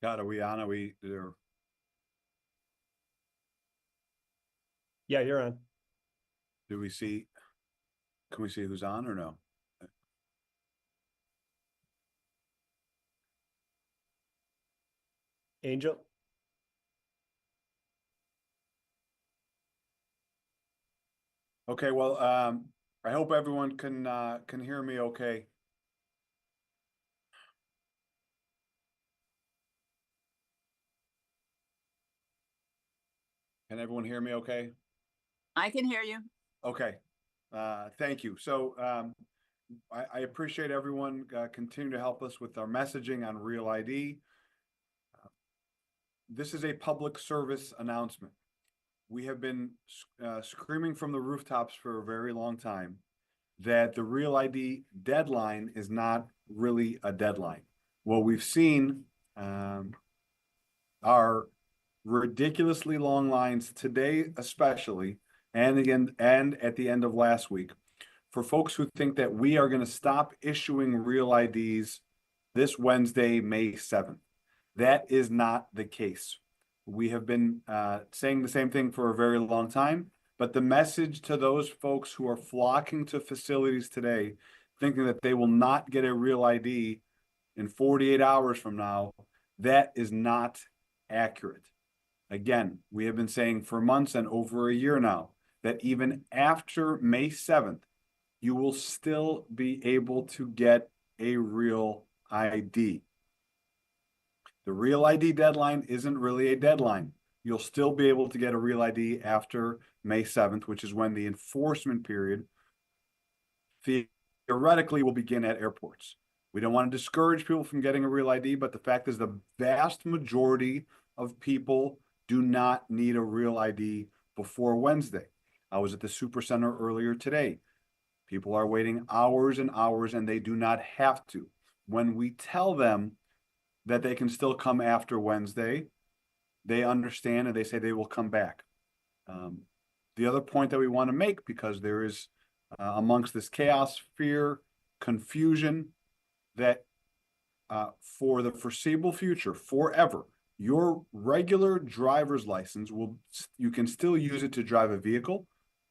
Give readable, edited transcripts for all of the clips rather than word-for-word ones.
God, are we on? Are we there? Yeah, you're on. Do we see? Can we see who's on or no? Angel? Okay, well, I hope everyone can hear me okay. Can everyone hear me okay? I can hear you. Okay. Thank you. So I appreciate everyone continue to help us with our messaging on Real ID. This is a public service announcement. We have been screaming from the rooftops for a very long time that the Real ID deadline is not really a deadline. What we've seen are ridiculously long lines today, especially, and again, and at the end of last week, for folks who think that we are going to stop issuing Real IDs this Wednesday, May 7th. That is not the case. We have been saying the same thing for a very long time, but the message to those folks who are flocking to facilities today, thinking that they will not get a Real ID in 48 hours from now, that is not accurate. Again, we have been saying for months and over a year now that even after May 7th, you will still be able to get a Real ID. The Real ID deadline isn't really a deadline. You'll still be able to get a Real ID after May 7th, which is when the enforcement period theoretically will begin at airports. We don't want to discourage people from getting a Real ID, but the fact is the vast majority of people do not need a Real ID before Wednesday. I was at the Super Center earlier today. People are waiting hours and hours, and they do not have to. When we tell them that they can still come after Wednesday, they understand and they say they will come back. The other point that we want to make, because there is amongst this chaos, fear, confusion, that for the foreseeable future, forever, your regular driver's license you can still use it to drive a vehicle,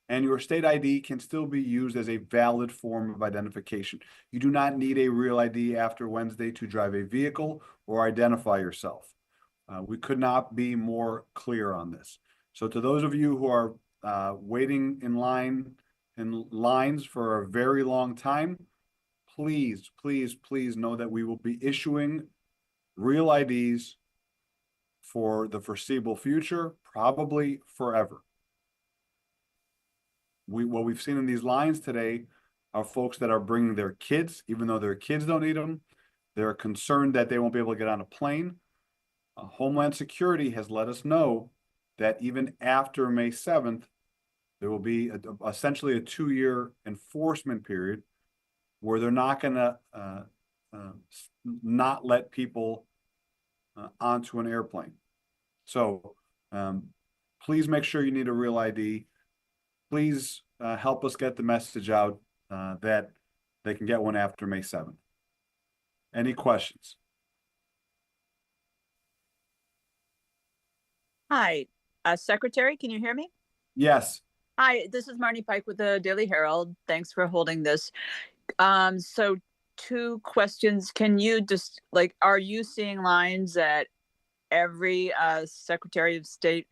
and your state ID can still be used as a valid form of identification. You do not need a Real ID after Wednesday to drive a vehicle or identify yourself. We could not be more clear on this. So to those of you who are waiting in lines for a very long time, please, please, please know that we will be issuing Real IDs for the foreseeable future, probably forever. What we've seen in these lines today are folks that are bringing their kids, even though their kids don't need them. They're concerned that they won't be able to get on a plane. Homeland Security has let us know that even after May 7th, there will be essentially a 2-year enforcement period where they're not going to not let people onto an airplane. So please make sure you need a Real ID. Please help us get the message out that they can get one after May 7th. Any questions? Hi, Secretary, can you hear me? Yes. Hi, this is Marnie Pike with the Daily Herald. Thanks for holding this. So 2 questions. Can you just, are you seeing lines at every Secretary of State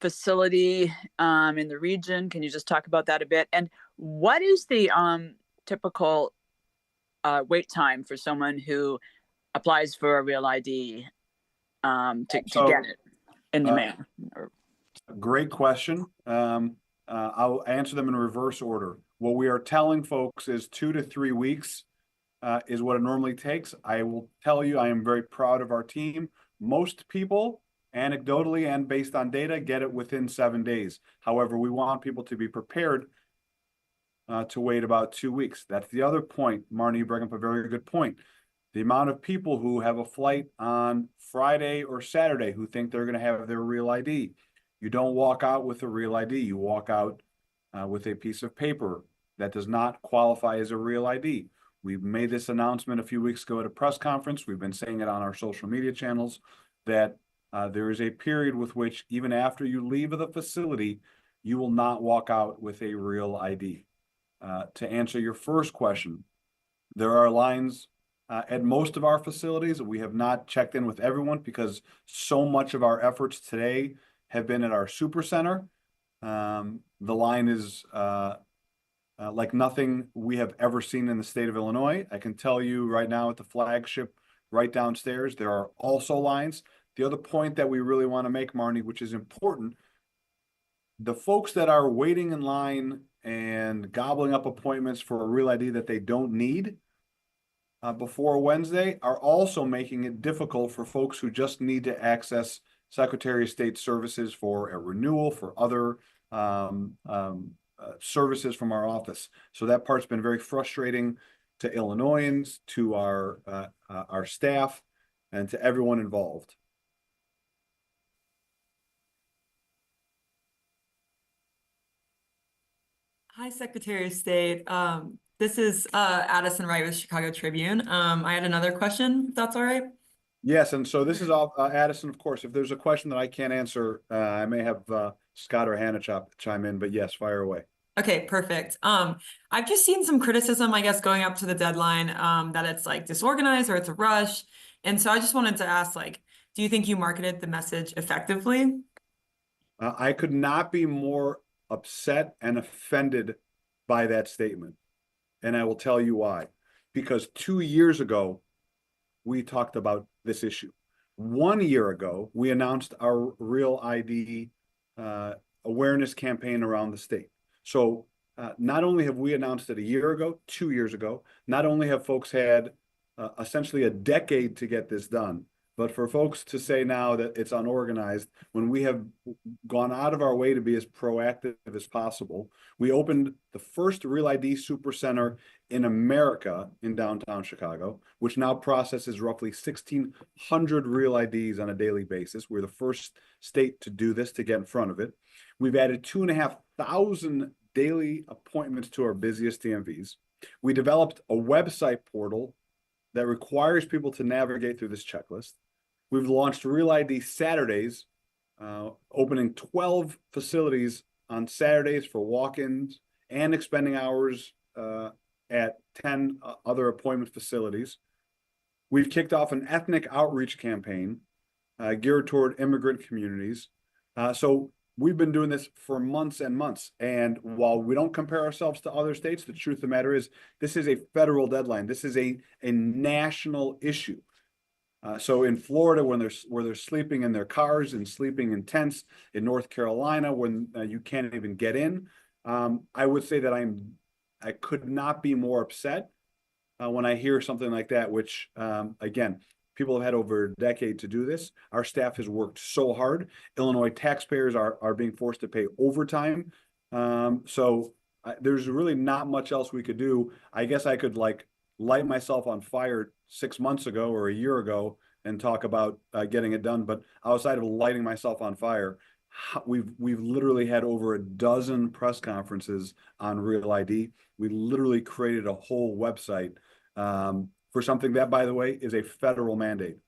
facility in the region? Can you just talk about that a bit? And what is the typical wait time for someone who applies for a Real ID to get it in the mail? Great question. I'll answer them in reverse order. What we are telling folks is 2 to 3 weeks is what it normally takes. I will tell you, I am very proud of our team. Most people, anecdotally and based on data, get it within 7 days. However, we want people to be prepared to wait about 2 weeks. That's the other point. Marnie, you bring up a very good point. The amount of people who have a flight on Friday or Saturday who think they're going to have their Real ID. You don't walk out with a Real ID. You walk out with a piece of paper that does not qualify as a Real ID. We made this announcement a few weeks ago at a press conference. We've been saying it on our social media channels that there is a period with which, even after you leave the facility, you will not walk out with a real ID. To answer your first question, there are lines at most of our facilities. We have not checked in with everyone because so much of our efforts today have been at our super center. The line is like nothing we have ever seen in the state of Illinois. I can tell you right now at the flagship right downstairs, there are also lines. The other point that we really want to make, Marnie, which is important, the folks that are waiting in line and gobbling up appointments for a real ID that they don't need before Wednesday are also making it difficult for folks who just need to access Secretary of State services for a renewal, for other services from our office. So that part's been very frustrating to Illinoisans, to our staff, and to everyone involved. Hi, Secretary of State. This is Addison Wright with Chicago Tribune. I had another question, if that's all right. Yes, and so this is all Addison, of course. If there's a question that I can't answer, I may have Scott or Hannah chime in, but yes, fire away. Okay, perfect. I've just seen some criticism, I guess, going up to the deadline, that it's like disorganized or it's a rush. And so I just wanted to ask, like, do you think you marketed the message effectively? I could not be more upset and offended by that statement. And I will tell you why. Because 2 years ago, we talked about this issue. 1 year ago, we announced our Real ID awareness campaign around the state. So not only have we announced it a year ago, 2 years ago, not only have folks had essentially a decade to get this done, but for folks to say now that it's unorganized, when we have gone out of our way to be as proactive as possible, we opened the first Real ID Supercenter in America in downtown Chicago, which now processes roughly 1,600 Real IDs on a daily basis. We're the first state to do this, to get in front of it. We've added 2,500 daily appointments to our busiest DMVs. We developed a website portal that requires people to navigate through this checklist. We've launched Real ID Saturdays, opening 12 facilities on Saturdays for walk-ins and expending hours at 10 other appointment facilities. We've kicked off an ethnic outreach campaign geared toward immigrant communities. So we've been doing this for months and months. And while we don't compare ourselves to other states, the truth of the matter is this is a federal deadline. This is a national issue. So in Florida, where they're sleeping in their cars and sleeping in tents, in North Carolina, when you can't even get in, I would say that I could not be more upset when I hear something like that, which again, people have had over a decade to do this. Our staff has worked so hard. Illinois taxpayers are being forced to pay overtime. So there's really not much else we could do. I guess I could like light myself on fire 6 months ago or a year ago and talk about getting it done. But outside of lighting myself on fire, we've literally had over a dozen press conferences on Real ID. We literally created a whole website for something that, by the way, is a federal mandate.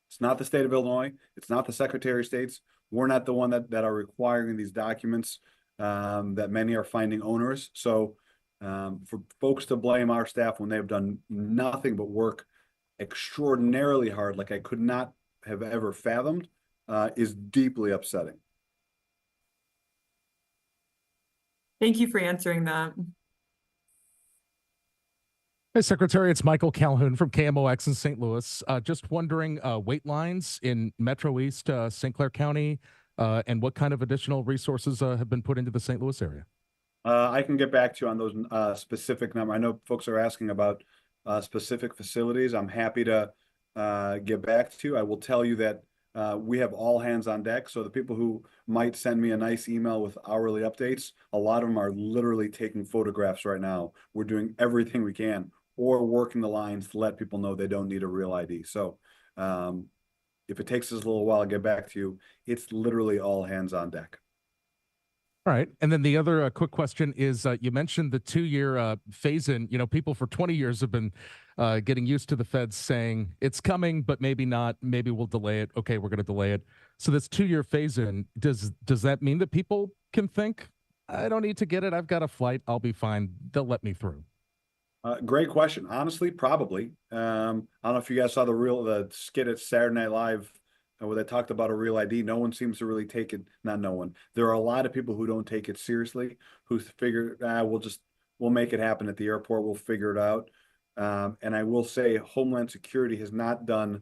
It's not the state of Illinois. It's not the Secretary of State's. We're not the one that are requiring these documents that many are finding onerous. So for folks to blame our staff when they've done nothing but work extraordinarily hard, like I could not have ever fathomed, is deeply upsetting. Thank you for answering that. Hey, Secretary, it's Michael Calhoun from KMOX in St. Louis. Just wondering, wait lines in Metro East, St. Clair County, and what kind of additional resources have been put into the St. Louis area? I can get back to you on those specific numbers. I know folks are asking about specific facilities. I'm happy to get back to you. I will tell you that we have all hands on deck. So the people who might send me a nice email with hourly updates, a lot of them are literally taking photographs right now. We're doing everything we can, or working the lines to let people know they don't need a Real ID. So if it takes us a little while to get back to you, it's literally all hands on deck. All right. And then the other quick question is you mentioned the 2-year phase in. People for 20 years have been getting used to the feds saying it's coming, but maybe not. Maybe we'll delay it. Okay, we're going to delay it. So this 2-year phase in, does that mean that people can think, I don't need to get it. I've got a flight. I'll be fine. They'll let me through. Great question. Honestly, probably. I don't know if you guys saw the skit at Saturday Night Live where they talked about a real ID. No one seems to really take it. Not no one. There are a lot of people who don't take it seriously, who figure, we'll make it happen at the airport. We'll figure it out. And I will say Homeland Security has not done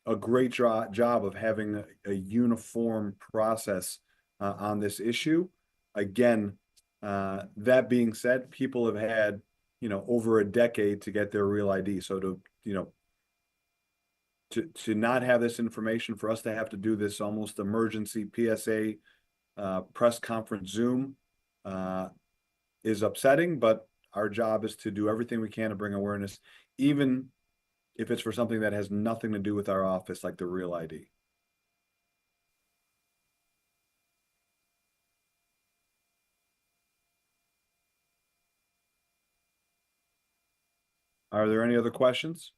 a great job of having a uniform process on this issue. Again, that being said, people have had, over a decade to get their real ID. So to not have this information, for us to have to do this almost emergency PSA press conference Zoom is upsetting, but our job is to do everything we can to bring awareness, even if it's for something that has nothing to do with our office, like the real ID. Are there any other questions?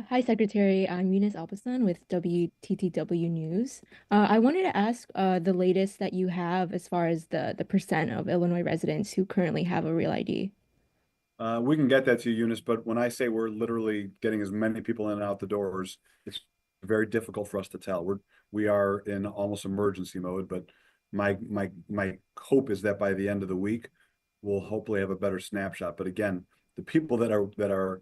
Hi, Secretary. I'm Eunice Albasan with WTTW News. I wanted to ask the latest that you have as far as the percent of Illinois residents who currently have a real ID. We can get that to you, Eunice, but when I say we're literally getting as many people in and out the doors, it's very difficult for us to tell. We are in almost emergency mode, but my hope is that by the end of the week, we'll hopefully have a better snapshot. But again, the people that are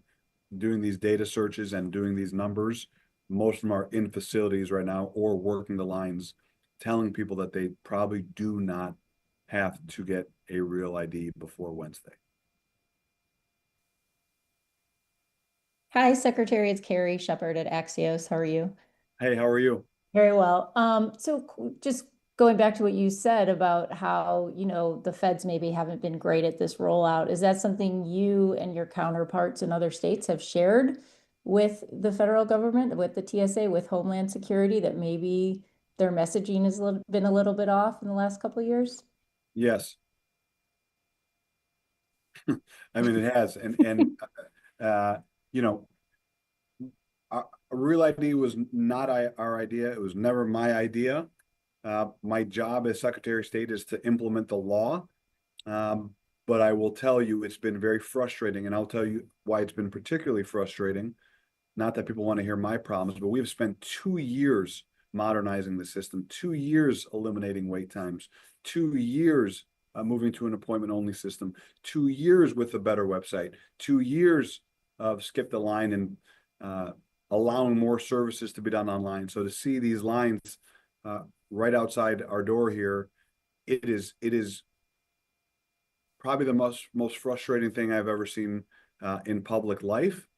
doing these data searches and doing these numbers, most of them are in facilities right now or working the lines, telling people that they probably do not have to get a real ID before Wednesday. Hi, Secretary. It's Carrie Shepard at Axios. How are you? Hey, how are you? Very well. Just going back to what you said about how, the feds maybe haven't been great at this rollout, is that something you and your counterparts in other states have shared with the federal government, with the TSA, with Homeland Security, that maybe their messaging has been a little bit off in the last couple of years? Yes. I mean, it has. And a real ID was not our idea. It was never my idea. My job as Secretary of State is to implement the law. But I will tell you, it's been very frustrating, and I'll tell you why it's been particularly frustrating. Not that people want to hear my problems, but we've spent 2 years modernizing the system, 2 years eliminating wait times, 2 years moving to an appointment-only system, 2 years with a better website, 2 years of skip the line and allowing more services to be done online. So to see these lines right outside our door here, it is probably the most frustrating thing I've ever seen in public life,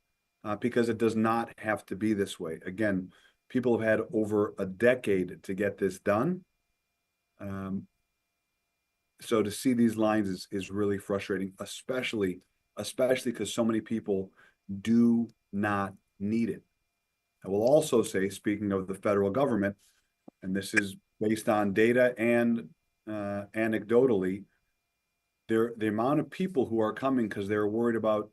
because it does not have to be this way. Again, people have had over a decade to get this done. So to see these lines is really frustrating, especially because so many people do not need it. I will also say, speaking of the federal government, and this is based on data and anecdotally, the amount of people who are coming because they're worried about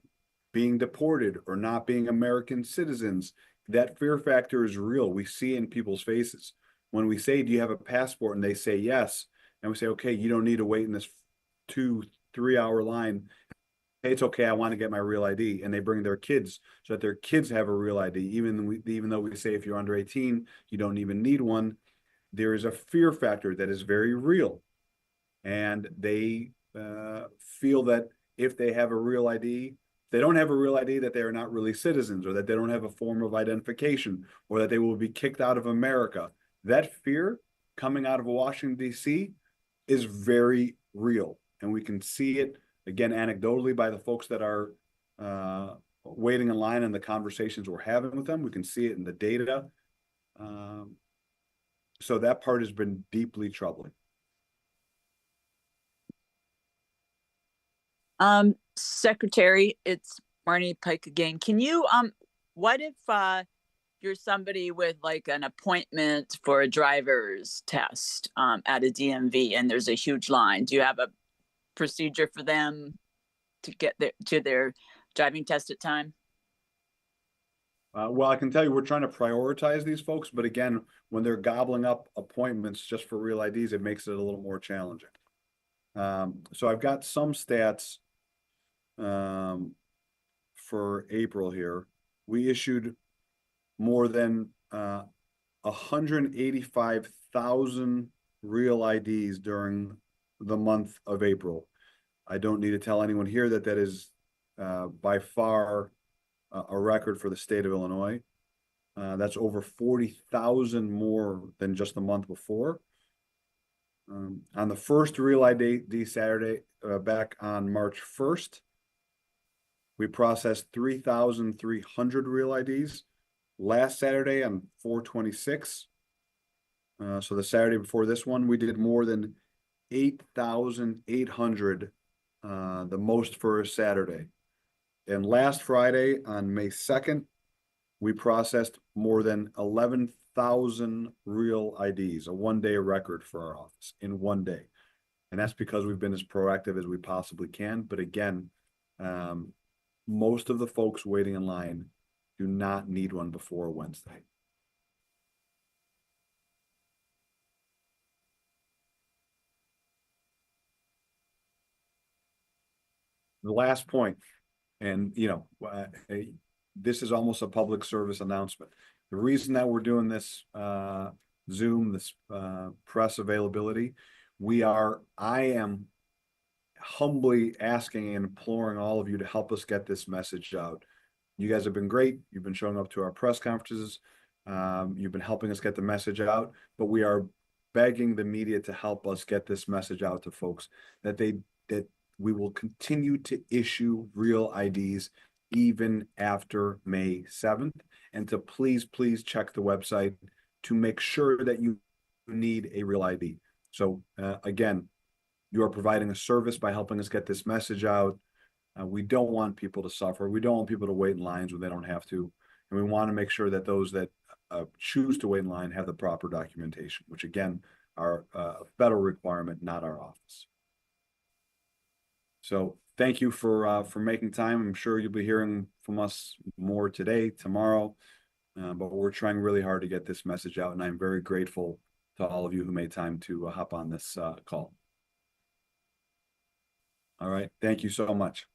being deported or not being American citizens, that fear factor is real. We see it in people's faces. When we say, do you have a passport? And they say yes. And we say, okay, you don't need to wait in this 2-3 hour line. Hey, it's okay, I want to get my real ID. And they bring their kids so that their kids have a real ID. Even though we say if you're under 18, you don't even need one, there is a fear factor that is very real. And they feel that if they have a real ID, they don't have a real ID, that they are not really citizens, or that they don't have a form of identification, or that they will be kicked out of America. That fear coming out of Washington, D.C. is very real. And we can see it, again, anecdotally by the folks that are waiting in line and the conversations we're having with them. We can see it in the data. So that part has been deeply troubling. Secretary, it's Marnie Pike again. Can you, what if you're somebody with like an appointment for a driver's test at a DMV and there's a huge line, do you have a procedure for them to get to their driving test at time? Well, I can tell you, we're trying to prioritize these folks, but again, when they're gobbling up appointments just for real IDs, it makes it a little more challenging. So I've got some stats for April here. We issued more than 185,000 real IDs during the month of April. I don't need to tell anyone here that that is by far a record for the state of Illinois. That's over 40,000 more than just the month before. On the first real ID Saturday, back on March 1st, we processed 3,300 real IDs. Last Saturday on 4/26, so the Saturday before this one, we did more than 8,800, the most for a Saturday. And last Friday on May 2nd, we processed more than 11,000 real IDs, a one-day record for our office in one day. And that's because we've been as proactive as we possibly can. But again, most of the folks waiting in line do not need one before Wednesday. The last point, and this is almost a public service announcement. The reason that we're doing this Zoom, this press availability, I am humbly asking and imploring all of you to help us get this message out. You guys have been great. You've been showing up to our press conferences. You've been helping us get the message out, but we are begging the media to help us get this message out to folks that we will continue to issue real IDs even after May 7th, and to please check the website to make sure that you need a real ID. So again, you are providing a service by helping us get this message out. We don't want people to suffer. We don't want people to wait in lines when they don't have to. And we want to make sure that those that choose to wait in line have the proper documentation, which again are a federal requirement, not our office. So thank you for making time. I'm sure you'll be hearing from us more today, tomorrow, but we're trying really hard to get this message out. And I'm very grateful to all of you who made time to hop on this call. All right. Thank you so much.